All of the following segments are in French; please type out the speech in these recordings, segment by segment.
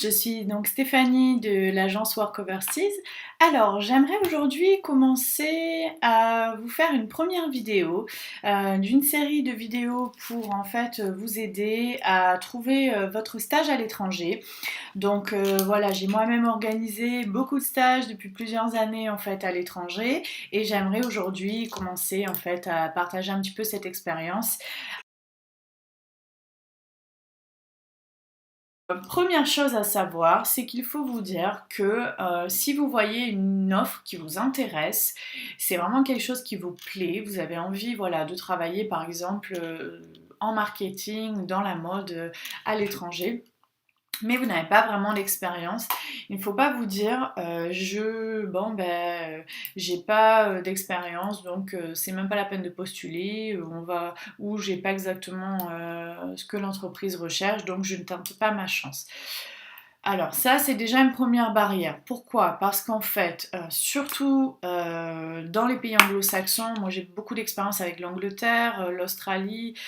Je suis donc Stéphanie de l'agence Work Overseas. Alors, j'aimerais aujourd'hui commencer à vous faire une première vidéo d'une série de vidéos pour en fait vous aider à trouver votre stage à l'étranger. Donc voilà, j'ai moi-même organisé beaucoup de stages depuis plusieurs années en fait à l'étranger et j'aimerais aujourd'hui commencer en fait à partager un petit peu cette expérience. Première chose à savoir, c'est qu'il faut vous dire que si vous voyez une offre qui vous intéresse, c'est vraiment quelque chose qui vous plaît, vous avez envie voilà, de travailler par exemple en marketing, dans la mode à l'étranger, mais vous n'avez pas vraiment l'expérience. Il ne faut pas vous dire j'ai pas d'expérience donc c'est même pas la peine de postuler ou j'ai pas exactement ce que l'entreprise recherche donc je ne tente pas ma chance. Alors ça c'est déjà une première barrière. Pourquoi? Parce qu'en fait, surtout dans les pays anglo-saxons, moi j'ai beaucoup d'expérience avec l'Angleterre, l'Australie,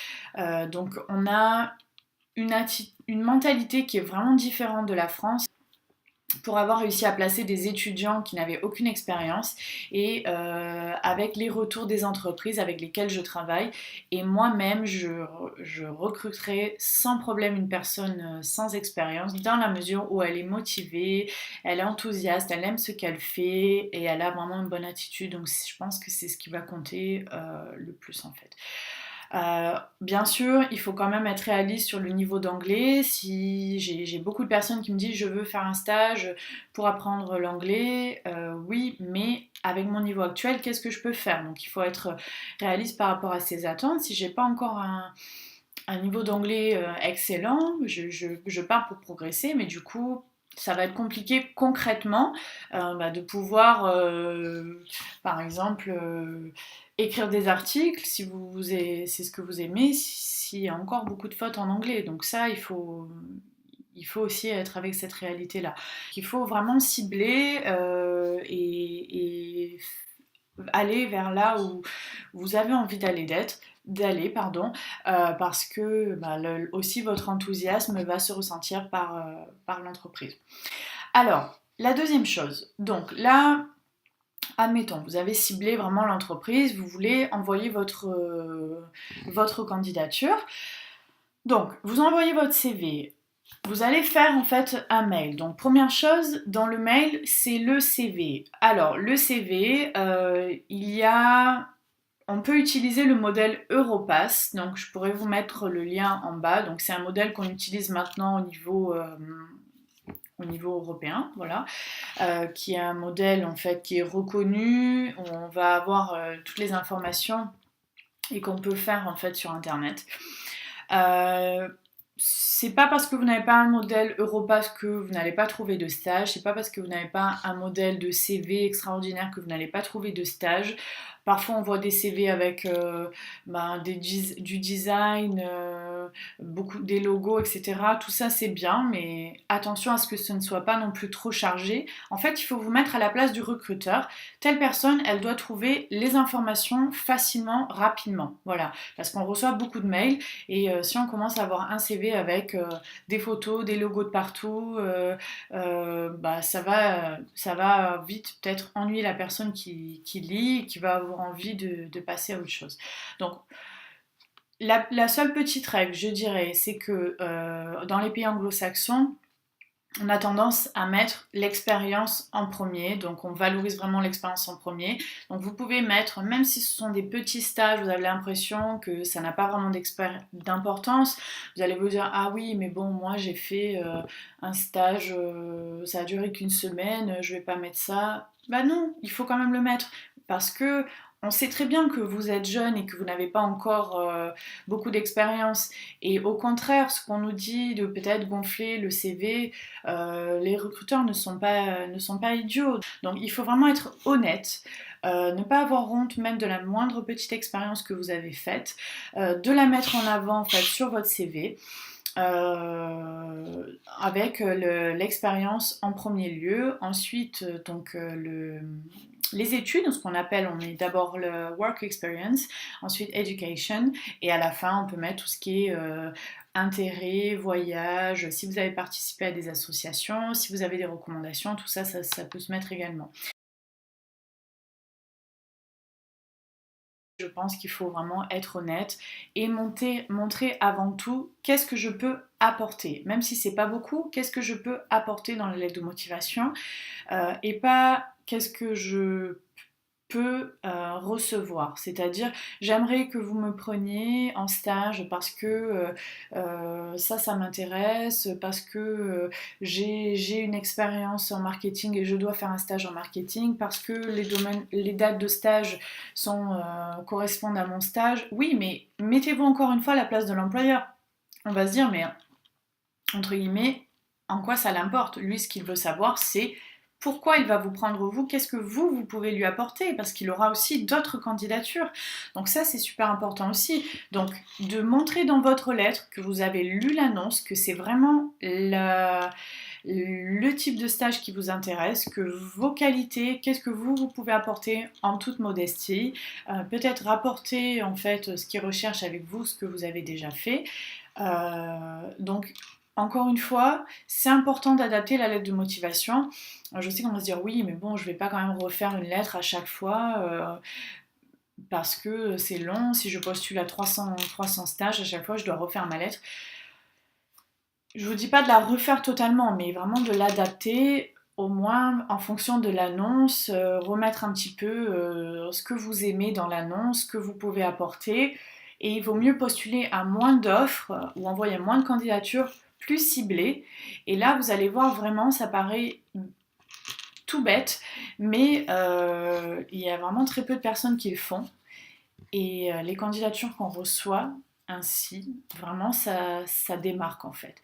donc on a une mentalité qui est vraiment différente de la France pour avoir réussi à placer des étudiants qui n'avaient aucune expérience et avec les retours des entreprises avec lesquelles je travaille et moi-même je recruterai sans problème une personne sans expérience dans la mesure où elle est motivée, elle est enthousiaste, elle aime ce qu'elle fait et elle a vraiment une bonne attitude donc je pense que c'est ce qui va compter le plus en fait. Bien sûr, il faut quand même être réaliste sur le niveau d'anglais. Si j'ai beaucoup de personnes qui me disent je veux faire un stage pour apprendre l'anglais, oui, mais avec mon niveau actuel, qu'est-ce que je peux faire? Donc il faut être réaliste par rapport à ses attentes. Si j'ai pas encore un niveau d'anglais excellent, je pars pour progresser, mais du coup, ça va être compliqué concrètement de pouvoir, par exemple, écrire des articles si c'est ce que vous aimez, s'il y a encore beaucoup de fautes en anglais. Donc ça, il faut aussi être avec cette réalité-là. Il faut vraiment cibler et aller vers là où vous avez envie parce que aussi votre enthousiasme va se ressentir par l'entreprise. Alors, la deuxième chose, donc là, admettons, vous avez ciblé vraiment l'entreprise, vous voulez envoyer votre candidature. Donc, vous envoyez votre CV. Vous allez faire en fait un mail. Donc première chose dans le mail, c'est le CV. Alors le CV, on peut utiliser le modèle Europass. Donc je pourrais vous mettre le lien en bas. Donc c'est un modèle qu'on utilise maintenant au niveau européen, voilà, qui est un modèle en fait qui est reconnu, où on va avoir toutes les informations et qu'on peut faire en fait sur internet. C'est pas parce que vous n'avez pas un modèle Europass que vous n'allez pas trouver de stage, c'est pas parce que vous n'avez pas un modèle de CV extraordinaire que vous n'allez pas trouver de stage. Parfois on voit des CV avec du design, des logos, etc. Tout ça c'est bien, mais attention à ce que ce ne soit pas non plus trop chargé. En fait, il faut vous mettre à la place du recruteur. Telle personne, elle doit trouver les informations facilement, rapidement. Voilà, parce qu'on reçoit beaucoup de mails et si on commence à avoir un CV avec des photos, des logos de partout, ça va vite peut-être ennuyer la personne qui lit et qui va avoir envie de passer à autre chose. Donc, la seule petite règle, je dirais, c'est que dans les pays anglo-saxons, on a tendance à mettre l'expérience en premier, donc on valorise vraiment l'expérience en premier. Donc vous pouvez mettre, même si ce sont des petits stages, vous avez l'impression que ça n'a pas vraiment d'importance, vous allez vous dire ah oui mais bon moi j'ai fait un stage, ça a duré qu'une semaine, je vais pas mettre ça. Bah non, il faut quand même le mettre parce que on sait très bien que vous êtes jeune et que vous n'avez pas encore beaucoup d'expérience. Et au contraire, ce qu'on nous dit de peut-être gonfler le CV, les recruteurs ne sont pas idiots. Donc il faut vraiment être honnête. Ne pas avoir honte même de la moindre petite expérience que vous avez faite, de la mettre en avant en fait sur votre CV. Avec l'expérience en premier lieu, ensuite les études, ce qu'on appelle, on met d'abord le work experience, ensuite education, et à la fin on peut mettre tout ce qui est intérêt, voyage, si vous avez participé à des associations, si vous avez des recommandations, tout ça, ça peut se mettre également. Je pense qu'il faut vraiment être honnête et montrer avant tout qu'est-ce que je peux apporter. Même si c'est pas beaucoup, qu'est-ce que je peux apporter dans la lettre de motivation, et pas qu'est-ce que je peux recevoir. C'est-à-dire, j'aimerais que vous me preniez en stage parce que ça m'intéresse, parce que j'ai une expérience en marketing et je dois faire un stage en marketing, parce que les dates de stage correspondent à mon stage. Oui, mais mettez-vous encore une fois à la place de l'employeur. On va se dire, mais entre guillemets, en quoi ça l'importe? Lui, ce qu'il veut savoir, c'est pourquoi il va vous prendre vous, qu'est-ce que vous pouvez lui apporter, parce qu'il aura aussi d'autres candidatures. Donc ça, c'est super important aussi. Donc, de montrer dans votre lettre que vous avez lu l'annonce, que c'est vraiment le type de stage qui vous intéresse, que vos qualités, qu'est-ce que vous pouvez apporter en toute modestie, peut-être rapporter en fait ce qu'ils recherchent avec vous, ce que vous avez déjà fait. Donc, encore une fois, c'est important d'adapter la lettre de motivation. Je sais qu'on va se dire oui, mais bon, je vais pas quand même refaire une lettre à chaque fois parce que c'est long. Si je postule à 300 stages, à chaque fois, je dois refaire ma lettre. Je vous dis pas de la refaire totalement, mais vraiment de l'adapter au moins en fonction de l'annonce, remettre un petit peu ce que vous aimez dans l'annonce, ce que vous pouvez apporter. Et il vaut mieux postuler à moins d'offres ou envoyer moins de candidatures plus ciblées. Et là, vous allez voir vraiment, ça paraît tout bête, mais il y a vraiment très peu de personnes qui le font. Et les candidatures qu'on reçoit ainsi, vraiment, ça démarque en fait.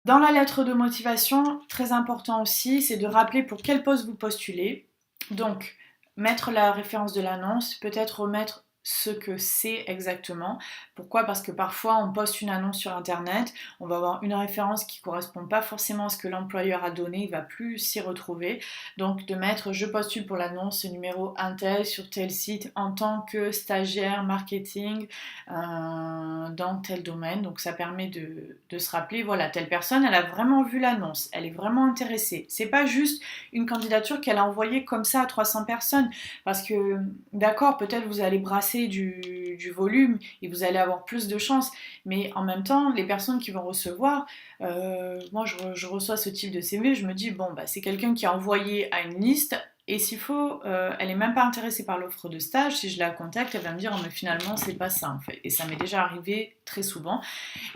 Dans la lettre de motivation, très important aussi, c'est de rappeler pour quel poste vous postulez. Donc, mettre la référence de l'annonce, peut-être remettre ce que c'est exactement. Pourquoi? Parce que parfois on poste une annonce sur internet, on va avoir une référence qui ne correspond pas forcément à ce que l'employeur a donné, il va plus s'y retrouver. Donc de mettre je postule pour l'annonce numéro un tel sur tel site en tant que stagiaire marketing dans tel domaine. Donc ça permet de se rappeler, voilà, telle personne, elle a vraiment vu l'annonce, elle est vraiment intéressée. C'est pas juste une candidature qu'elle a envoyée comme ça à 300 personnes. Parce que, d'accord, peut-être vous allez brasser du volume et vous allez avoir plus de chance, mais en même temps, les personnes qui vont recevoir, moi je reçois ce type de CV, je me dis, bon, bah, c'est quelqu'un qui a envoyé à une liste, et s'il faut, elle n'est même pas intéressée par l'offre de stage, si je la contacte, elle va me dire, oh, mais finalement, c'est pas ça en fait. Et ça m'est déjà arrivé très souvent.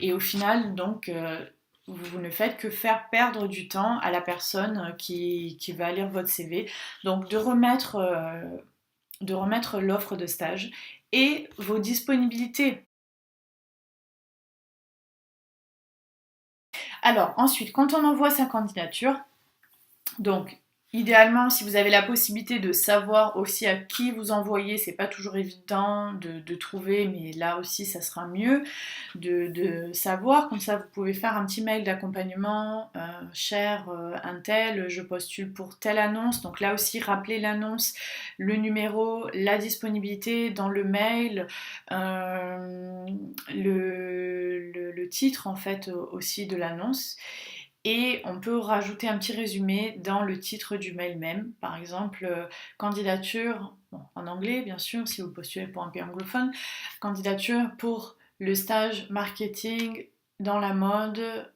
Et au final, donc, vous ne faites que faire perdre du temps à la personne qui va lire votre CV. Donc de remettre l'offre de stage et vos disponibilités. Alors ensuite, quand on envoie sa candidature, donc idéalement, si vous avez la possibilité de savoir aussi à qui vous envoyez, c'est pas toujours évident de trouver, mais là aussi ça sera mieux de savoir. Comme ça, vous pouvez faire un petit mail d'accompagnement. Cher un tel, je postule pour telle annonce. Donc là aussi, rappelez l'annonce, le numéro, la disponibilité dans le mail, le titre en fait aussi de l'annonce. Et on peut rajouter un petit résumé dans le titre du mail même. Par exemple, candidature, bon, en anglais bien sûr, si vous postulez pour un pays anglophone, candidature pour le stage marketing dans la mode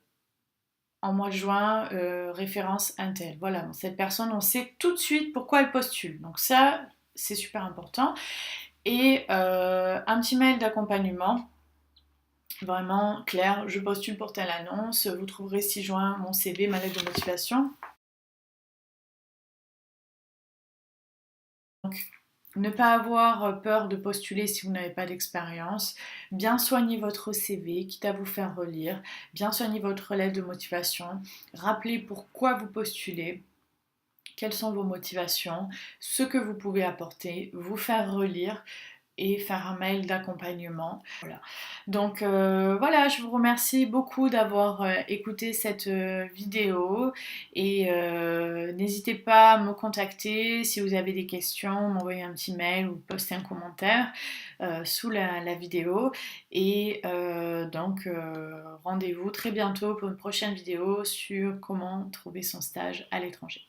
en mois de juin, référence Intel. Voilà, bon, cette personne, on sait tout de suite pourquoi elle postule. Donc ça, c'est super important. Et un petit mail d'accompagnement vraiment clair, je postule pour telle annonce, vous trouverez 6 juin mon CV, ma lettre de motivation. Donc, ne pas avoir peur de postuler si vous n'avez pas d'expérience, bien soigner votre CV, quitte à vous faire relire, bien soigner votre lettre de motivation, rappeler pourquoi vous postulez, quelles sont vos motivations, ce que vous pouvez apporter, vous faire relire et faire un mail d'accompagnement. Voilà. Donc voilà, je vous remercie beaucoup d'avoir écouté cette vidéo et n'hésitez pas à me contacter si vous avez des questions, m'envoyer un petit mail ou poster un commentaire sous la vidéo. Et donc rendez-vous très bientôt pour une prochaine vidéo sur comment trouver son stage à l'étranger.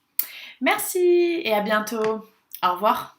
Merci et à bientôt. Au revoir.